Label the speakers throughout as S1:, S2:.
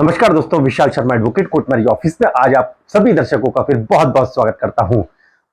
S1: नमस्कार दोस्तों, Vishal Sharma advocate court marriage office में आज आप सभी दर्शकों का फिर बहुत बहुत स्वागत करता हूं।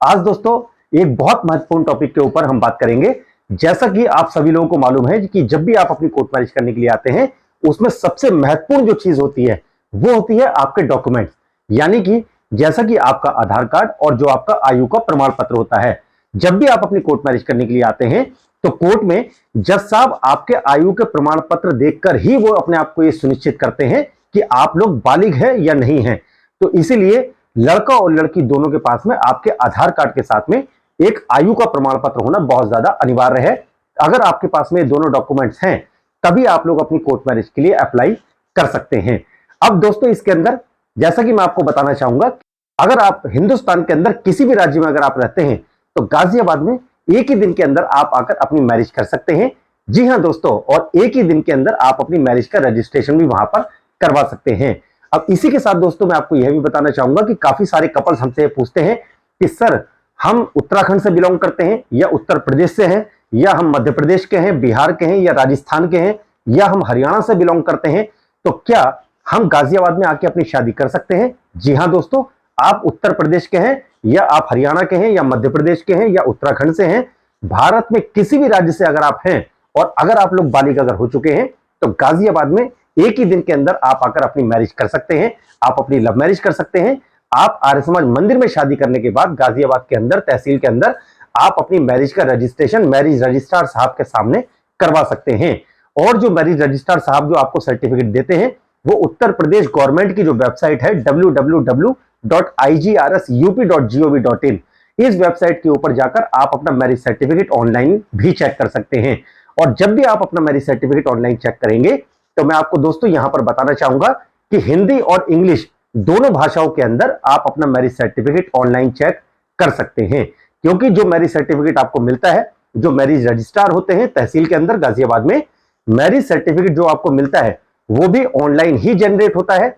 S1: आज दोस्तों एक बहुत महत्वपूर्ण टॉपिक के ऊपर हम बात करेंगे। जैसा कि आप सभी लोगों को मालूम है कि जब भी आप अपनी कोर्ट मैरिज करने के लिए आते हैं, उसमें सबसे महत्वपूर्ण जो चीज होती है वो होती है आपके डॉक्यूमेंट्स। यानी कि जैसा कि आपका आधार कार्ड और जो आपका आयु का प्रमाण पत्र होता है। जब भी आप अपनी कोर्ट मैरिज करने के लिए आते हैं तो कोर्ट में जज साहब आपके आयु के प्रमाण पत्र देखकर ही वो अपने आप को ये सुनिश्चित करते हैं कि आप लोग बालिग है या नहीं है। तो इसीलिए लड़का और लड़की दोनों के पास में आपके आधार कार्ड के साथ में एक आयु का प्रमाण पत्र होना बहुत ज्यादा अनिवार्य है। अगर आपके पास में दोनों डॉक्यूमेंट्स हैं तभी आप लोग अपनी कोर्ट मैरिज के लिए अप्लाई कर सकते हैं। अब दोस्तों इसके अंदर जैसा कि मैं आपको बताना चाहूंगा, अगर आप हिंदुस्तान के अंदर किसी भी राज्य में अगर आप रहते हैं तो गाजियाबाद में एक ही दिन के अंदर आप आकर अपनी मैरिज कर सकते हैं। जी हां दोस्तों, और एक ही दिन के अंदर आप अपनी मैरिज का रजिस्ट्रेशन भी वहां पर करवा सकते हैं। अब इसी के साथ दोस्तों मैं आपको यह भी बताना चाहूंगा कि काफी सारे कपल्स हमसे पूछते हैं कि सर हम उत्तराखंड से बिलोंग करते हैं या उत्तर प्रदेश से हैं या हम मध्य प्रदेश के हैं, बिहार के हैं या राजस्थान के हैं या हम हरियाणा से बिलोंग करते हैं, तो क्या हम गाजियाबाद में आके अपनी शादी कर सकते हैं? जी हां दोस्तों, आप उत्तर प्रदेश के हैं या आप हरियाणा के हैं या मध्य प्रदेश के हैं या उत्तराखंड से हैं, भारत में किसी भी राज्य से अगर आप हैं और अगर आप लोग बालिग अगर हो चुके हैं तो गाजियाबाद में एक ही दिन के अंदर आप आकर अपनी मैरिज कर सकते हैं। आप अपनी लव मैरिज कर सकते हैं। आप आर्य समाज मंदिर में शादी करने के बाद गाजियाबाद के अंदर तहसील के अंदर आप अपनी मैरिज का रजिस्ट्रेशन मैरिज रजिस्ट्रार साहब के सामने करवा सकते हैं। और जो मैरिज रजिस्ट्रार साहब जो आपको सर्टिफिकेट देते हैं वो उत्तर प्रदेश गवर्नमेंट की जो वेबसाइट है www.igrsUP.gov.in, इस वेबसाइट के ऊपर जाकर आप अपना मैरिज सर्टिफिकेट ऑनलाइन भी चेक कर सकते हैं। और जब भी आप अपना मैरिज सर्टिफिकेट ऑनलाइन चेक करेंगे तो मैं आपको दोस्तों यहां पर बताना चाहूंगा कि हिंदी और इंग्लिश दोनों भाषाओं के अंदर आप अपना मैरिज सर्टिफिकेट ऑनलाइन चेक कर सकते हैं। क्योंकि जो मैरिज सर्टिफिकेट आपको मिलता है, जो मैरिज रजिस्ट्रार होते हैं तहसील के अंदर गाजियाबाद में, मैरिज सर्टिफिकेट जो आपको मिलता है वो भी ऑनलाइन ही जनरेट होता है।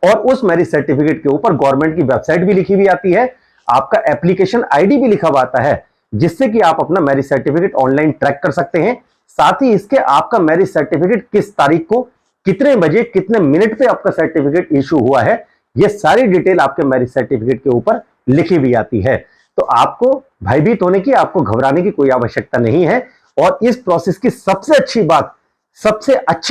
S1: और उस मैरिज सर्टिफिकेट के ऊपर गवर्नमेंट की वेबसाइट भी लिखी हुई आती है, आपका एप्लीकेशन आईडी भी लिखा हुआ आता है, जिससे कि आप अपना मैरिज सर्टिफिकेट ऑनलाइन ट्रैक कर सकते हैं। साथ ही इसके आपका मैरिज सर्टिफिकेट किस तारीख को, कितने बजे, कितने मिनट पे आपका सर्टिफिकेट इशू हुआ है, ये सारी डिटेल आपके मैरिज सर्टिफिकेट के ऊपर लिखी भी आती है। तो आपको भयभीत होने की, आपको घबराने की कोई आवश्यकता नहीं है। और इस प्रोसेस की सबसे अच्छी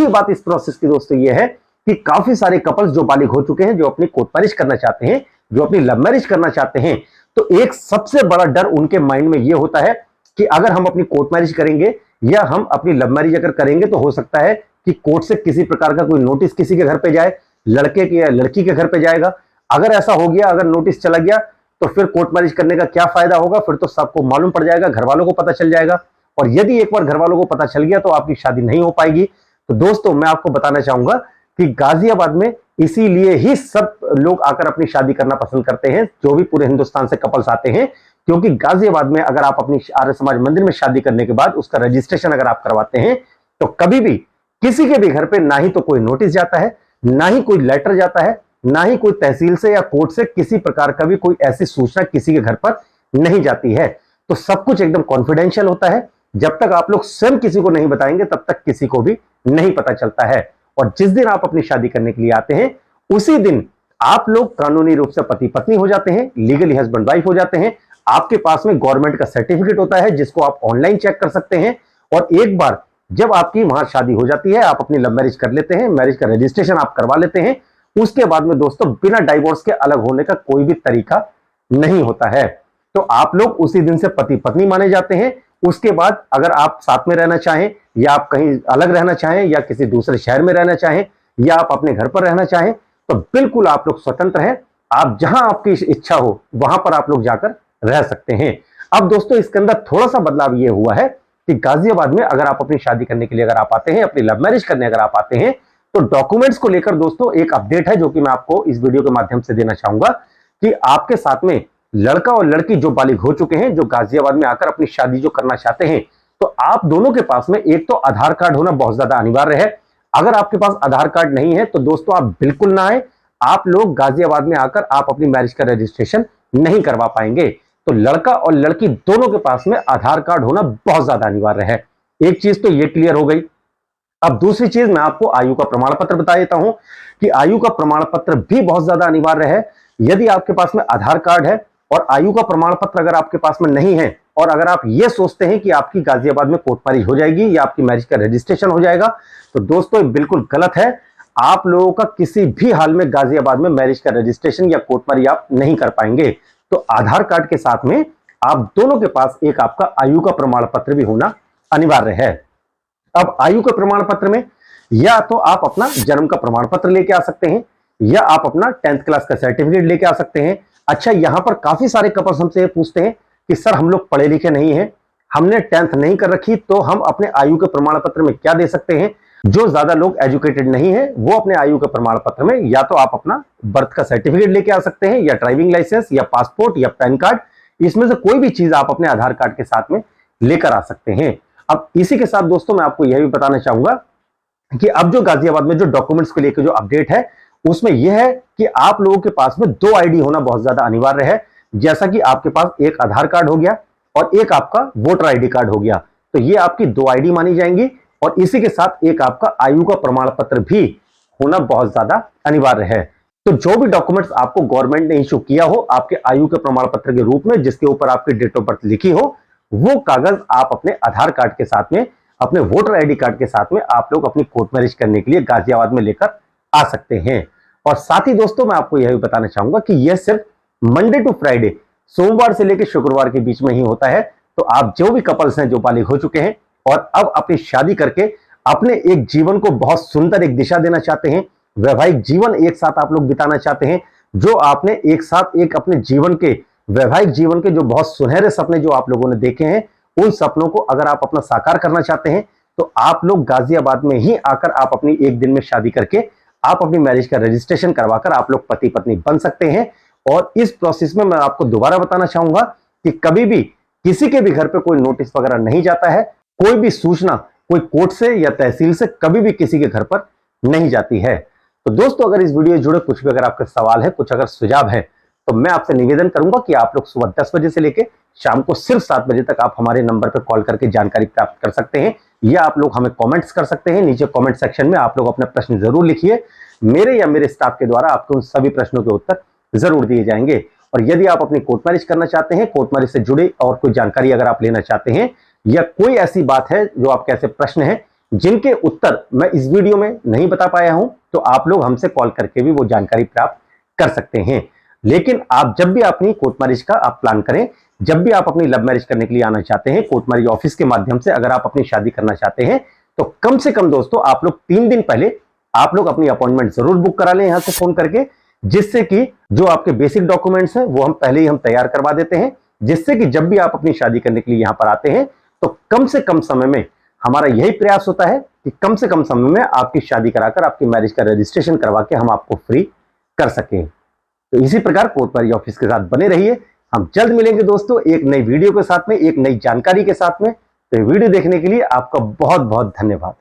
S1: बात इस प्रोसेस की दोस्तों ये है कि काफी सारे कपल्स जो बालिग हो चुके हैं, जो अपनी कोर्ट मैरिज करना चाहते हैं, जो अपनी लव मैरिज करना चाहते हैं, तो एक सबसे बड़ा डर उनके माइंड में यह होता है कि अगर हम अपनी कोर्ट मैरिज करेंगे या हम अपनी लव मैरिज अगर करेंगे तो हो सकता है कि कोर्ट से किसी प्रकार का कोई नोटिस किसी के घर पे जाए, लड़के के या लड़की के घर पे जाएगा। अगर ऐसा हो गया, अगर नोटिस चला गया तो फिर कोर्ट मैरिज करने का क्या फायदा होगा? फिर तो सबको मालूम पड़ जाएगा, घर वालों को पता चल जाएगा। और यदि एक बार घर वालों को पता चल गया तो आपकी शादी नहीं हो पाएगी। तो दोस्तों मैं आपको बताना चाहूंगा कि गाजियाबाद में इसीलिए ही सब लोग आकर अपनी शादी करना पसंद करते हैं, जो भी पूरे हिंदुस्तान से कपल्स आते हैं, क्योंकि गाजियाबाद में अगर आप अपनी आर्य समाज मंदिर में शादी करने के बाद उसका रजिस्ट्रेशन अगर आप करवाते हैं तो कभी भी किसी के भी घर पे ना ही तो कोई नोटिस जाता है, ना ही कोई लेटर जाता है, ना ही कोई तहसील से या कोर्ट से किसी प्रकार का भी कोई ऐसी सूचना किसी के घर पर नहीं जाती है। तो सब कुछ एकदम कॉन्फिडेंशियल होता है। जब तक आप लोग स्वयं किसी को नहीं बताएंगे तब तक किसी को भी नहीं पता चलता है। और जिस दिन आप अपनी शादी करने के लिए आते हैं उसी दिन आप लोग कानूनी रूप से पति पत्नी हो जाते हैं, लीगली हस्बैंड वाइफ हो जाते हैं। आपके पास में गवर्नमेंट का सर्टिफिकेट होता है जिसको आप ऑनलाइन चेक कर सकते हैं। और एक बार जब आपकी वहां शादी हो जाती है, आप अपनी लव मैरिज कर लेते हैं, मैरिज का रजिस्ट्रेशन आप करवा लेते हैं, उसके बाद में दोस्तों बिना डाइवोर्स के अलग होने का कोई भी तरीका नहीं होता है। तो आप लोग उसी दिन से पति पत्नी माने जाते हैं। उसके बाद अगर आप साथ में रहना चाहें या आप कहीं अलग रहना चाहें या किसी दूसरे शहर में रहना चाहें या आप अपने घर पर रहना चाहें तो बिल्कुल आप लोग स्वतंत्र हैं। आप जहां आपकी इच्छा हो वहां पर आप लोग जाकर रह सकते हैं। अब दोस्तों इसके अंदर थोड़ा सा बदलाव यह हुआ है कि गाजियाबाद में अगर आप अपनी शादी करने के लिए अगर आप आते हैं, अपनी लव मैरिज करने अगर आप आते हैं, तो डॉक्यूमेंट्स को लेकर दोस्तों एक अपडेट है जो कि मैं आपको इस वीडियो के माध्यम से देना चाहूंगा कि आपके साथ में लड़का और लड़की जो बालिग हो चुके हैं, जो गाजियाबाद में आकर अपनी शादी जो करना चाहते हैं, तो आप दोनों के पास में एक तो आधार कार्ड होना बहुत ज्यादा अनिवार्य है। अगर आपके पास आधार कार्ड नहीं है तो दोस्तों आप बिल्कुल ना आए। आप लोग गाजियाबाद में आकर आप अपनी मैरिज का रजिस्ट्रेशन नहीं करवा पाएंगे। तो लड़का और लड़की दोनों के पास में आधार कार्ड होना बहुत ज्यादा अनिवार्य है। एक चीज तो ये क्लियर हो गई। अब दूसरी चीज मैं आपको आयु का प्रमाण पत्र बता देता हूं कि आयु का प्रमाण पत्र भी बहुत ज्यादा अनिवार्य है। यदि आपके पास में आधार कार्ड है और आयु का प्रमाण पत्र अगर आपके पास में नहीं है, और अगर आप ये सोचते हैं कि आपकी गाजियाबाद में कोर्ट मैरिज हो जाएगी या आपकी मैरिज का रजिस्ट्रेशन हो जाएगा, तो दोस्तों ये बिल्कुल गलत है। आप लोगों का किसी भी हाल में गाजियाबाद में मैरिज का रजिस्ट्रेशन या कोर्ट मैरिज आप नहीं कर पाएंगे। तो आधार कार्ड के साथ में आप दोनों के पास एक आपका आयु का प्रमाण पत्र भी होना अनिवार्य है। अब आयु के प्रमाण पत्र में या तो आप अपना जन्म का प्रमाण पत्र लेके आ सकते हैं, या आप अपना 10th क्लास का सर्टिफिकेट लेके आ सकते हैं। अच्छा, यहां पर काफी सारे कपल्स हमसे पूछते हैं कि सर हम लोग पढ़े लिखे नहीं हैं, हमने 10th नहीं कर रखी, तो हम अपने आयु के प्रमाण पत्र में क्या दे सकते हैं। जो ज्यादा लोग एजुकेटेड नहीं है वो अपने आयु के प्रमाण पत्र में या तो आप अपना बर्थ का सर्टिफिकेट लेके आ सकते हैं, या ड्राइविंग लाइसेंस, या पासपोर्ट, या पैन कार्ड, इसमें से कोई भी चीज आप अपने आधार कार्ड के साथ में लेकर आ सकते हैं। अब इसी के साथ दोस्तों मैं आपको यह भी बताना चाहूंगा कि अब जो गाजियाबाद में जो डॉक्यूमेंट्स को लेकर जो अपडेट है उसमें यह है कि आप लोगों के पास में 2 आईडी होना बहुत ज्यादा अनिवार्य है। जैसा कि आपके पास एक आधार कार्ड हो गया और एक आपका वोटर आईडी कार्ड हो गया, तो ये आपकी 2 आईडी मानी जाएंगी, और इसी के साथ एक आपका आयु का प्रमाण पत्र भी होना बहुत ज्यादा अनिवार्य है। तो जो भी डॉक्यूमेंट्स आपको गवर्नमेंट ने इशू किया हो आपके आयु के प्रमाण पत्र के रूप में, जिसके ऊपर आपकी डेट ऑफ बर्थ लिखी हो, वो कागज आप अपने आधार कार्ड के साथ में, अपने वोटर आईडी कार्ड के साथ में आप लोग अपनी कोर्ट मैरिज करने के लिए गाजियाबाद में लेकर आ सकते हैं। और साथ ही दोस्तों मैं आपको यह भी बताना चाहूंगा कि यह सिर्फ मंडे टू फ्राइडे, सोमवार से लेकर शुक्रवार के बीच में ही होता है। तो आप जो भी कपल्स हैं जो बालिग हो चुके हैं और अब अपनी शादी करके अपने एक जीवन को बहुत सुंदर एक दिशा देना चाहते हैं, वैवाहिक जीवन एक साथ आप लोग बिताना चाहते हैं, जो आपने एक साथ एक अपने जीवन के वैवाहिक जीवन के जो बहुत सुनहरे सपने जो आप लोगों ने देखे हैं, उन सपनों को अगर आप अपना साकार करना चाहते हैं तो आप लोग गाजियाबाद में ही आकर आप अपनी एक दिन में शादी करके आप अपनी मैरिज का रजिस्ट्रेशन करवाकर आप लोग पति पत्नी बन सकते हैं। और इस प्रोसेस में मैं आपको दोबारा बताना चाहूंगा कि कभी भी किसी के भी घर पे कोई नोटिस वगैरह नहीं जाता है, कोई भी सूचना कोई कोर्ट से या तहसील से कभी भी किसी के घर पर नहीं जाती है। तो दोस्तों अगर इस वीडियो से जुड़े कुछ भी अगर आपके सवाल है, कुछ अगर सुझाव है, तो मैं आपसे निवेदन करूंगा कि आप लोग सुबह 10 बजे से लेकर शाम को सिर्फ 7 बजे तक आप हमारे नंबर पर कॉल करके जानकारी प्राप्त कर सकते हैं, या आप लोग हमें कमेंट्स कर सकते हैं। नीचे कमेंट सेक्शन में आप लोग अपने प्रश्न जरूर लिखिए, मेरे या मेरे स्टाफ के द्वारा आपको उन सभी प्रश्नों के उत्तर जरूर दिए जाएंगे। और यदि आप अपनी कोर्ट मैरिज करना चाहते हैं, कोर्ट मैरिज से जुड़े और कोई जानकारी अगर आप लेना चाहते हैं, या कोई ऐसी बात है जो आपके ऐसे प्रश्न हैं जिनके उत्तर मैं इस वीडियो में नहीं बता पाया हूं, तो आप लोग हमसे कॉल करके भी वो जानकारी प्राप्त कर सकते हैं। लेकिन आप जब भी अपनी कोर्ट मैरिज का आप प्लान करें, जब भी आप अपनी लव मैरिज करने के लिए आना चाहते हैं, कोर्ट मैरिज ऑफिस के माध्यम से अगर आप अपनी शादी करना चाहते हैं, तो कम से कम दोस्तों आप लोग 3 दिन पहले आप लोग अपनी अपॉइंटमेंट जरूर बुक करा लें यहां से फोन करके, जिससे कि जो आपके बेसिक डॉक्यूमेंट्स हैं वो हम पहले ही हम तैयार करवा देते हैं, जिससे कि जब भी आप अपनी शादी करने के लिए यहां पर आते हैं तो कम से कम समय में, हमारा यही प्रयास होता है कि कम से कम समय में आपकी शादी कराकर आपकी मैरिज का रजिस्ट्रेशन करवा के हम आपको फ्री कर सकें। तो इसी प्रकार कोर्ट मैरिज ऑफिस के साथ बने रहिए। हम जल्द मिलेंगे दोस्तों एक नई वीडियो के साथ में, एक नई जानकारी के साथ में। तो वीडियो देखने के लिए आपका बहुत बहुत धन्यवाद।